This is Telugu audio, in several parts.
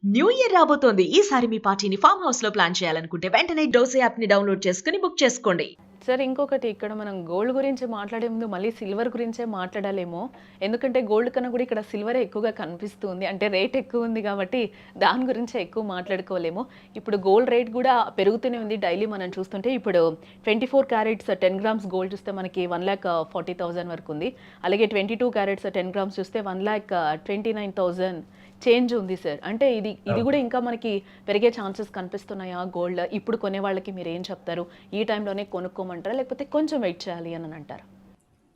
న్యూ ఇయర్ రాబోతోంది. ఈసారి మీ పార్టీని ఫామ్ హౌస్ లో ప్లాన్ చేయాలనుకుంటే వెంటనే డోసే యాప్ ని డౌన్లోడ్ చేసుకుని బుక్ చేసుకోండి. సార్ ఇంకొకటి ఇక్కడ మనం గోల్డ్ గురించి మాట్లాడే ముందు మళ్ళీ సిల్వర్ గురించే మాట్లాడాలేమో. ఎందుకంటే గోల్డ్ కన్నా కూడా ఇక్కడ సిల్వరే ఎక్కువగా కనిపిస్తుంది. అంటే రేట్ ఎక్కువ ఉంది కాబట్టి దాని గురించే ఎక్కువ మాట్లాడుకోలేము. ఇప్పుడు గోల్డ్ రేట్ కూడా పెరుగుతూనే ఉంది. డైలీ మనం చూస్తుంటే ఇప్పుడు 24 క్యారెట్స్ 10 గ్రామ్స్ గోల్డ్ చూస్తే మనకి 1,40,000 వరకు ఉంది. అలాగే 22 క్యారెట్స్ 10 గ్రామ్స్ చూస్తే 1,29,000 చేంజ్ ఉంది సార్. అంటే ఇది కూడా ఇంకా మనకి పెరిగే ఛాన్సెస్ కనిపిస్తున్నాయా గోల్డ్? ఇప్పుడు కొనే వాళ్ళకి మీరు ఏం చెప్తారు? ఈ టైంలోనే కొనుక్కోమంటారా? లేకపోతే కొంచెం వెయిట్ చేయాలి అని అంటారా?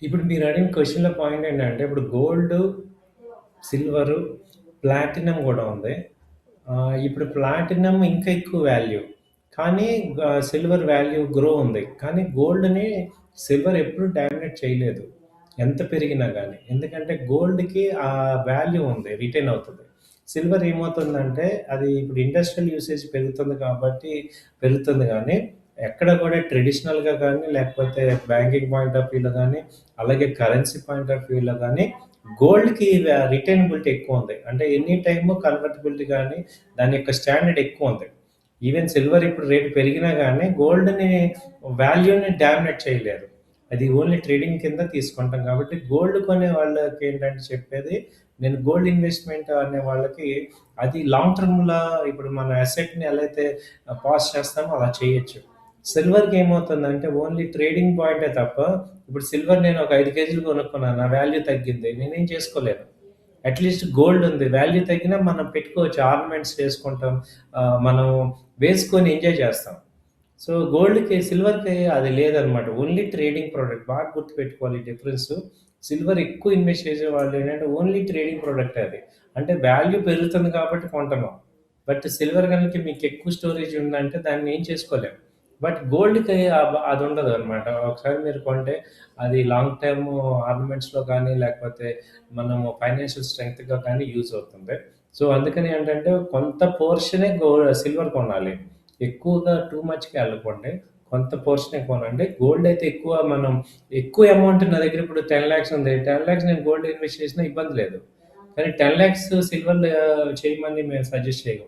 ఇప్పుడు మీరు అడిగిన క్వశ్చన్‌లో పాయింట్ ఏంటంటే, ఇప్పుడు గోల్డు, సిల్వరు, ప్లాటినం గూడా ఉంది. ఇప్పుడు ప్లాటినం ఇంకా ఎక్కువ వాల్యూ. కానీ సిల్వర్ వాల్యూ గ్రో ఉంది. కానీ గోల్డ్‌ని సిల్వర్ ఎప్పుడు డామినేట్ చేయలేదు. ఎంత పెరిగినా గానీ. ఎందుకంటే గోల్డ్‌కి ఆ వాల్యూ ఉంది. రిటైన్ అవుతది. సిల్వర్ ఏమవుతుందంటే, అది ఇప్పుడు ఇండస్ట్రియల్ యూసేజ్ పెరుగుతుంది కాబట్టి పెరుగుతుంది గానీ, ఎక్కడ కూడా ట్రెడిషనల్‌గా గానీ, లేకపోతే బ్యాంకింగ్ పాయింట్ ఆఫ్ వ్యూలో గానీ, అలాగే కరెన్సీ పాయింట్ ఆఫ్ వ్యూలో గానీ, గోల్డ్‌కి రిటైనబిలిటీ ఎక్కువుంది. అంటే ఎనీ టైము కన్వర్టబిలిటీ గానీ, దాని యొక్క స్టాండర్డ్ ఎక్కువుంది. ఈవెన్ సిల్వర్ ఇప్పుడు రేట్ పెరిగినా గానీ, గోల్డ్‌ని వాల్యూని డామినేట్ చేయలేదు. అది ఓన్లీ ట్రేడింగ్ కింద తీసుకుంటాం కాబట్టి, గోల్డ్ కొనే వాళ్ళకేంటంటే చెప్పేది, నేను గోల్డ్ ఇన్వెస్ట్‌మెంట్ అనే వాళ్ళకి అది లాంగ్ టర్మ్‌లా ఇప్పుడు మన అసెట్‌ని ఎలా అయితే పాస్ చేస్తామో అలా చేయొచ్చు. సిల్వర్‌కి ఏమవుతుందంటే ఓన్లీ ట్రేడింగ్ పాయింటే తప్ప, ఇప్పుడు సిల్వర్ నేను ఒక 5 కేజీలు కొనుక్కున్నాను. నా వాల్యూ తగ్గింది. నేనేం చేసుకోలేను. అట్‌లీస్ట్ గోల్డ్ ఉంది. వాల్యూ తగ్గినా మనం పెట్టుకోవచ్చు. ఆర్నమెంట్స్ చేసుకుంటాం. మనం వేసుకొని ఎంజాయ్ చేస్తాం. సో, గోల్డ్‌కి, సిల్వర్‌కి అది లేదనమాట. Only trading product. బాగా గుర్తుపెట్టుకోవాలి ఈ డిఫరెన్సు. సిల్వర్ ఎక్కువ ఇన్వెస్ట్ చేసేవాళ్ళు ఏంటంటే ఓన్లీ ట్రేడింగ్ ప్రొడక్టే అది. అంటే వాల్యూ పెరుగుతుంది కాబట్టి కొంటున్నాం. బట్ సిల్వర్ గనుక మీకు ఎక్కువ స్టోరేజ్ ఉందంటే దాన్ని ఏం చేసుకోలేం. బట్ గోల్డ్‌కి అది ఉండదనమాట. ఒకసారి మీరు కొంటే అది లాంగ్ టర్మ్ ఆర్నమెంట్స్‌లో కానీ, లేకపోతే మనము ఫైనాన్షియల్ స్ట్రెంగ్త్‌గా కానీ యూజ్ అవుతుంది. సో, అందుకని ఏంటంటే కొంత పోర్షనే సిల్వర్ కొనాలి. ఎక్కువగా టూ మచ్‌కి ఎళ్ళకండి. కొంత పోర్షనే కొనండి. గోల్డ్ అయితే మనం ఎక్కువ అమౌంట్ నా దగ్గర ఇప్పుడు 10,00,000 ఉంది. 10,00,000 నేను గోల్డ్ ఇన్వెస్ట్ చేసినా ఇబ్బంది లేదు. కానీ 10,00,000 సిల్వర్‌లో చేయమని మేము సజెస్ట్ చేయము.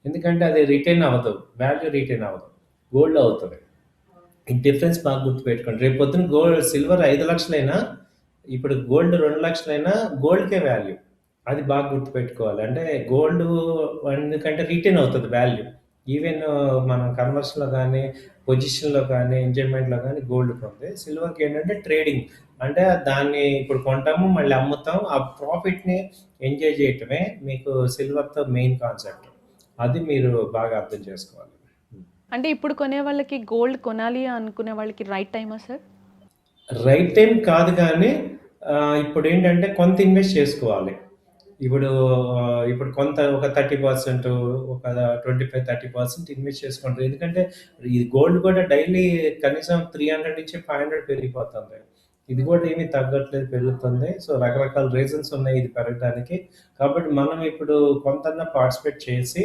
ఎందుకంటే అది రిటైన్ అవ్వదు. వాల్యూ రిటైన్ అవ్వదు. గోల్డ్‌లో అవుతది. ఈ డిఫరెన్స్ బాగా గుర్తుపెట్టుకోండి. రేపు పొద్దున సిల్వర్ 5,00,000 ఇప్పుడు గోల్డ్ 2,00,000 గోల్డ్‌కే వాల్యూ. అది బాగా గుర్తుపెట్టుకోవాలి. అంటే గోల్డు ఎందుకంటే రిటైన్ అవుతది వాల్యూ. ఈవెన్ మనం కన్వర్షన్‌లో గానీ, పొజిషన్‌లో కానీ, ఎంజాయ్‌మెంట్‌లో గానీ గోల్డ్‌కుంది. సిల్వర్‌కి ఏంటంటే ట్రేడింగ్. అంటే దాన్ని ఇప్పుడు కొంటాము, మళ్ళీ అమ్ముతాం. ఆ ప్రాఫిట్‌ని ఎంజాయ్ చేయటమే మీకు సిల్వర్‌తో మెయిన్ కాన్సెప్ట్. అది మీరు బాగా అర్థం చేసుకోవాలి. అంటే ఇప్పుడు కొనే వాళ్ళకి గోల్డ్ కొనాలి అనుకునే వాళ్ళకి రైట్ టైమా సార్? రైట్ టైం కాదు కానీ ఇప్పుడేంటంటే కొంత ఇన్వెస్ట్ చేసుకోవాలి. ఇప్పుడు ఇప్పుడు కొంత ఒక 30% ఒక 25, 30% ఇన్వెస్ట్ చేసుకుంటారు. ఎందుకంటే ఈ గోల్డ్ కూడా డైలీ కనీసం 300-500 పెరిగిపోతుంది. ఇది కూడా ఏమీ తగ్గట్లేదు, పెరుగుతుంది. సో, రకరకాల రీజన్స్ ఉన్నాయి ఇది పెరగడానికి. కాబట్టి మనం ఇప్పుడు కొంతన్నా పార్టిసిపేట్ చేసి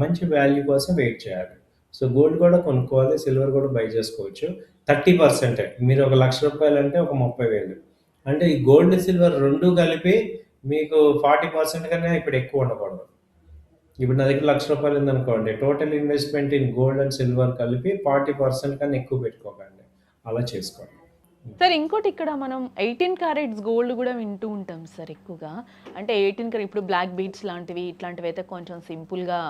మంచి వాల్యూ కోసం వెయిట్ చేయాలి. సో, గోల్డ్ కూడా కొనుక్కోవాలి. సిల్వర్ కూడా బై చేసుకోవచ్చు. 30% మీరు ఒక రూ. 1,00,000 అంటే ఒక 30,000. అంటే ఈ గోల్డ్, సిల్వర్ 2 కలిపి మీకు 40% కన్నా ఇప్పుడు ఎక్కువ ఉండకూడదు. ఇప్పుడు నా దగ్గర రూ. 1,00,000 ఉందనుకోండి. Total investment in gold and silver కలిపి 40% కన్నా ఎక్కువ పెట్టుకోకండి. అలా చేసుకోండి. సార్ ఇంకోటి ఇక్కడ మనం 18 క్యారెట్స్ గోల్డ్ కూడా వింటూ ఉంటాం సార్ ఎక్కువగా. అంటే 18 క్యారెట్ ఇప్పుడు బ్లాక్ బీడ్స్ లాంటివి ఇట్లాంటివైతే కొంచెం సింపుల్‌గా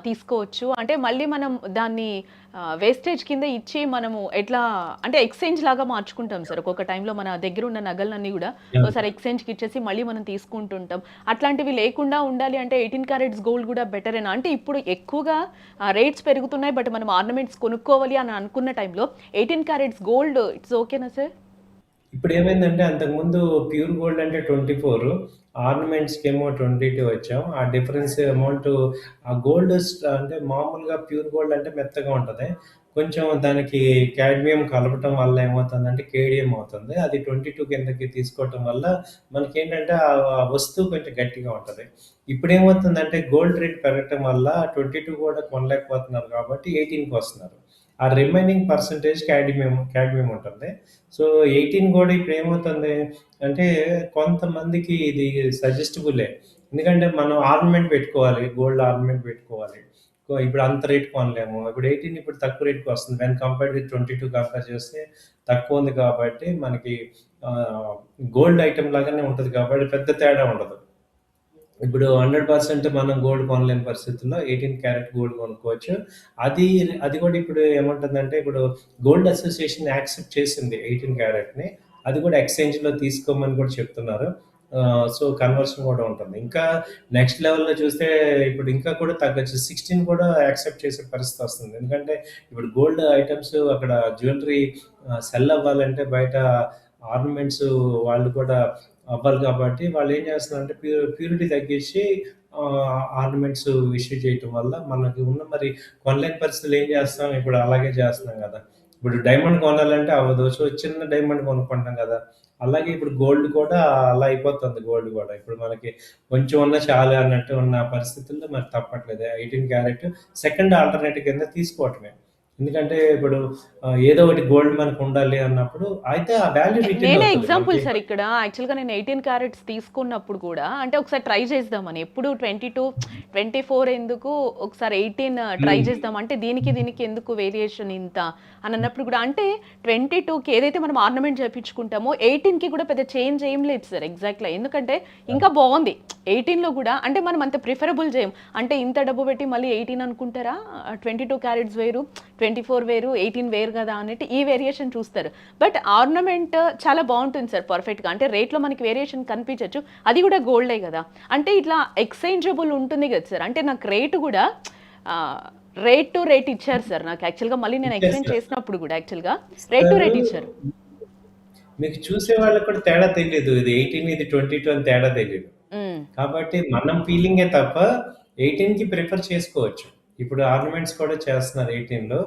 తీసుకోవచ్చు. అంటే మళ్ళీ మనం దాన్ని వేస్టేజ్ కింద ఇచ్చి మనము ఎట్లా అంటే ఎక్స్‌చేంజ్ లాగా మార్చుకుంటాం సార్. ఒక్కొక్క టైంలో మన దగ్గర ఉన్న నగలన్నీ కూడా యాహ్! ఓసారి ఎక్స్‌చేంజ్‌కి ఇచ్చేసి మళ్ళీ మనం తీసుకుంటుంటాం. అట్లాంటివి లేకుండా ఉండాలి అంటే 18 క్యారెట్స్ గోల్డ్ కూడా బెటరేనా? అంటే ఇప్పుడు ఎక్కువగా రేట్స్ పెరుగుతున్నాయి. బట్ మనం ఆర్నమెంట్స్ కొనుక్కోవాలి అని అనుకున్న టైంలో 18 క్యారెట్స్ గోల్డ్ ఇట్స్ ఓకేనా సార్? ఇప్పుడేమైందంటే అంతకుముందు ప్యూర్ గోల్డ్ అంటే 24, ఆర్నమెంట్స్‌కేమో 22 వచ్చాం. ఆ డిఫరెన్స్ అమౌంటు ఆ గోల్డ్ అంటే మామూలుగా ప్యూర్ గోల్డ్ అంటే మెత్తగా ఉంటది. కొంచెం దానికి కాడ్మియం కలపటం వల్ల ఏమవుతుందంటే కేడియం అవుతుంది. అది 22 కిందకి తీసుకోవటం వల్ల మనకేంటంటే ఆ వస్తువు కొంచెం గట్టిగా ఉంటది. ఇప్పుడేమవుతుందంటే గోల్డ్ రేట్ పెరగటం వల్ల 22 కూడా కొనలేకపోతున్నారు కాబట్టి 18కి వస్తున్నారు. ఆ రిమైనింగ్ పర్సెంటేజ్ కాడ్మియం ఉంటుంది. సో, 18 కూడా ఇప్పుడేమవుతుంది అంటే కొంతమందికి ఇది సజెస్టబులే. ఎందుకంటే మనం ఆర్నమెంట్ పెట్టుకోవాలి. గోల్డ్ ఆర్నమెంట్ పెట్టుకోవాలి. ఇప్పుడు అంత రేట్ కొనలేము. ఇప్పుడు 18 ఇప్పుడు తక్కువ రేట్‌కి వస్తుంది. వెన్ కంపేర్డ్ విత్ 22 కంపేర్ చేస్తే తక్కువ ఉంది కాబట్టి మనకి గోల్డ్ ఐటెమ్ లాగానే ఉంటది కాబట్టి పెద్ద తేడా ఉండదు. ఇప్పుడు 100% మనం గోల్డ్ కొనలేని పరిస్థితుల్లో 18 క్యారెట్ గోల్డ్ కొనుక్కోవచ్చు. అది అది కూడా ఇప్పుడు ఏముంటుందంటే ఇప్పుడు గోల్డ్ అసోసియేషన్ యాక్సెప్ట్ చేసింది 18 క్యారెట్‌ని. అది కూడా ఎక్స్‌చేంజ్‌లో తీసుకోమని కూడా చెప్తున్నారు. సో, కన్వర్షన్ కూడా ఉంటుంది. ఇంకా నెక్స్ట్ లెవెల్‌లో చూస్తే ఇప్పుడు ఇంకా కూడా తగ్గొచ్చు. 16 కూడా యాక్సెప్ట్ చేసే పరిస్థితి వస్తుంది. ఎందుకంటే ఇప్పుడు గోల్డ్ ఐటెమ్స్ అక్కడ జ్యువెల్లరీ సెల్ అవ్వాలంటే బయట ఆర్నమెంట్స్ వాళ్ళు కూడా అవ్వాలి కాబట్టి వాళ్ళు ఏం చేస్తున్నారంటే ప్యూరిటీ తగ్గించి ఆర్నమెంట్స్ ఇష్యూ చేయటం వల్ల మనకి ఉన్న మరి కొనలేని పరిస్థితులు ఏం చేస్తాం ఇప్పుడు అలాగే చేస్తున్నాం కదా. ఇప్పుడు డైమండ్ కొనాలంటే అవ్వదు. సో, చిన్న డైమండ్ కొనుక్కుంటాం కదా. అలాగే ఇప్పుడు గోల్డ్ కూడా అలా అయిపోతుంది గోల్డ్ కూడా. ఇప్పుడు మనకి కొంచెం ఉన్న చాలు అన్నట్టు ఉన్న పరిస్థితుల్లో మరి తప్పట్లేదు. 18 క్యారెట్ సెకండ్ ఆల్టర్‌నేటివ్ కింద తీసుకోవటమే. ఎందుకంటే ఇప్పుడు ఏదో ఒకటి గోల్డ్ మనకు ఉండాలి అన్నప్పుడు అయితే ఆ వాల్యూ రిటైన్ నేనే అవుతది ఎగ్జాంపుల్ మనకి. సార్ ఇక్కడ యాక్చువల్‌గా నేను 18 క్యారెట్స్ తీసుకున్నప్పుడు కూడా అంటే ఒకసారి ట్రై చేద్దామని. ఎప్పుడు 22, 24 ఎందుకు ఒకసారి 18 ట్రై హ్మ్. చేద్దాం. అంటే దీనికి ఎందుకు వేరియేషన్ ఇంత అని అన్నప్పుడు కూడా అంటే 22కి ఏదైతే మనం ఆర్నమెంట్ చేపించుకుంటామో 18కి కూడా పెద్ద చేంజ్ ఏం లేదు సార్ ఎగ్జాక్ట్‌గా. ఎందుకంటే ఇంకా బాగుంది. 18లో కూడా అంటే మనం అంత ప్రిఫరబుల్ చేయం. అంటే ఇంత డబ్బు పెట్టి మళ్ళీ 18 అనుకుంటారా? 22 క్యారెట్స్ వేరు, 24 వేరు, 18 వేరు కదా అన్నట్టు ఈ వేరియేషన్ చూస్తారు. బట్ ఆర్నమెంట్ చాలా బాగుంటుంది సార్ పర్ఫెక్ట్‌గా. అంటే రేట్‌లో మనకి వేరియేషన్ కనిపించొచ్చు. అది కూడా గోల్డే కదా. అంటే ఇట్లా ఎక్స్చేంజబుల్ ఉంటుంది కదా సార్. అంటే నాకు రేట్ కూడా రేట్ టు రేట్ ఇచ్చారు సార్ నాకు యాక్చువల్‌గా. మళ్ళీ నేను ఎక్స్చేంజ్ ఇచ్చేస్తారు. చేసినప్పుడు కూడా యాక్చువల్‌గా రేట్ టు ఇస్తారు. రేట్ ఇచ్చారు. మీకు చూసే వాళ్ళకి కూడా తేడా తెలీదు. ఇది 18 ఇది 22 అని తేడా తెలీదు. హ్మ్. కాబట్టి మనం ఫీలింగే తప్ప 18కి ప్రిఫర్ చేసుకోవచ్చు. ఇప్పుడు ఆర్నమెంట్స్ కూడా చేస్తున్నారు 18లో.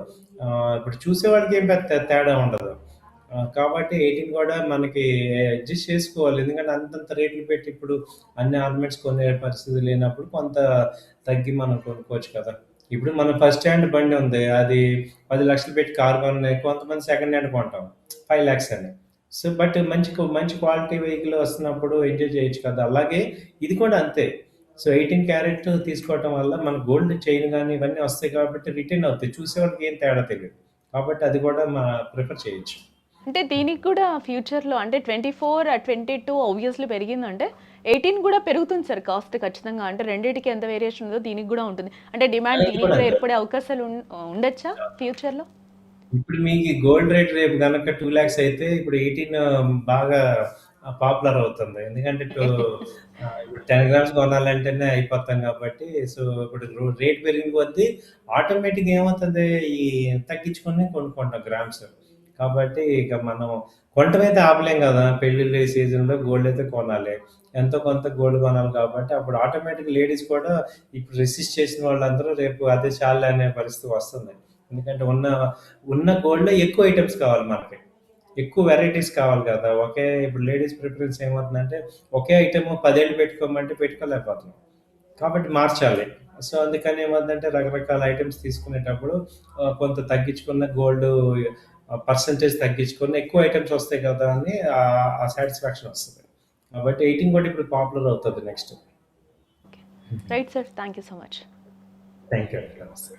ఇప్పుడు చూసేవాడికి ఏం పెద్ద తేడా ఉండదు. కాబట్టి 18 కూడా మనకి అడ్జస్ట్ చేసుకోవాలి. ఎందుకంటే అంతంత రేట్లు పెట్టి ఇప్పుడు అన్ని ఆర్నమెంట్స్ కొనే పరిస్థితి లేనప్పుడు కొంత తగ్గి మనం కొనుక్కోవచ్చు కదా. ఇప్పుడు మన ఫస్ట్ హ్యాండ్ బండి ఉంది. అది 10,00,000 పెట్టి కారు కొన్నాయి. కొంతమంది సెకండ్ హ్యాండ్ కొంటాం. 5,00,000 అని. సో, బట్ మంచి క్వాలిటీ వెహికల్ వస్తున్నప్పుడు ఎంజాయ్ చేయొచ్చు కదా. అలాగే ఇది కూడా అంతే. సో, 18 క్యారెట్ తీసుకోవటం వల్ల మన గోల్డ్ చైన్ గాని ఇవన్నీ వస్తాయి కాబట్టి రిటైన్ అవుతాయి. చూసేవాళ్ళకి ఏం తేడా తెలీదు. కాబట్టి అది కూడా ప్రిఫర్ చేయొచ్చు. అంటే దీనికి కూడా ఫ్యూచర్‌లో అంటే 24, 22 ఆబ్వియస్‌లీ పెరిగిందంటే 18 కూడా పెరుగుతుంది సార్ కాస్ట్ ఖచ్చితంగా. అంటే రెండిటికి ఎంత వేరియేషన్ ఉందో దీనికి కూడా ఉంటుంది. అంటే డిమాండ్ ఇది దీనికి కూడా కూడా అంతే. ఏర్పడే అవకాశాలు ఉండొచ్చా ఫ్యూచర్‌లో? ఇప్పుడు మీకు ఈ గోల్డ్ రేట్ రేపు గనక 2,00,000 అయితే ఇప్పుడు 18 బాగా పాపులర్ అవుతుంది. ఎందుకంటే ఇప్పుడు 10 గ్రామ్స్ కొనాలంటేనే అయిపోతాం కాబట్టి సో, ఇప్పుడు రేట్ పెరిగిన కొద్దీ ఆటోమేటిక్‌గా ఏమవుతుంది ఈ తగ్గించుకొని కొనుక్కుంటాం గ్రామ్స్. కాబట్టి ఇక మనం కొనటమైతే ఆపలేం గదా. పెళ్ళిళ్ళ సీజన్‌లో గోల్డ్ అయితే కొనాలి. ఎంతో కొంత గోల్డ్ కొనాలి కాబట్టి అప్పుడు ఆటోమేటిక్‌గా లేడీస్ కూడా ఇప్పుడు రెసిస్ట్ చేసిన వాళ్ళందరూ రేపు అదే చాలులే అనే పరిస్థితి వస్తుంది. ఎందుకంటే ఉన్న గోల్డ్‌లో ఎక్కువ ఐటెమ్స్ కావాలి మనకి. ఎక్కువ వెరైటీస్ కావాలి కదా. ఇప్పుడు లేడీస్ ప్రిఫరెన్స్ ఏమవుతుందంటే ఒకే ఐటెమ్ 10 ఏళ్ళు పెట్టుకోమంటే పెట్టుకోలేకపోతున్నాం. కాబట్టి మార్చాలి. సో, అందుకని ఏమవుతుందంటే రకరకాల ఐటెమ్స్ తీసుకునేటప్పుడు కొంత తగ్గించుకున్న గోల్డ్ పర్సెంటేజ్ తగ్గించుకొని ఎక్కువ ఐటెమ్స్ వస్తాయి కదా అని ఆ సాటిస్ఫాక్షన్ వస్తది. కాబట్టి 18 కూడా ఇప్పుడు పాపులర్ అవుతది next. Right sir. Thank you so much. Thank you అండి. నమస్తే.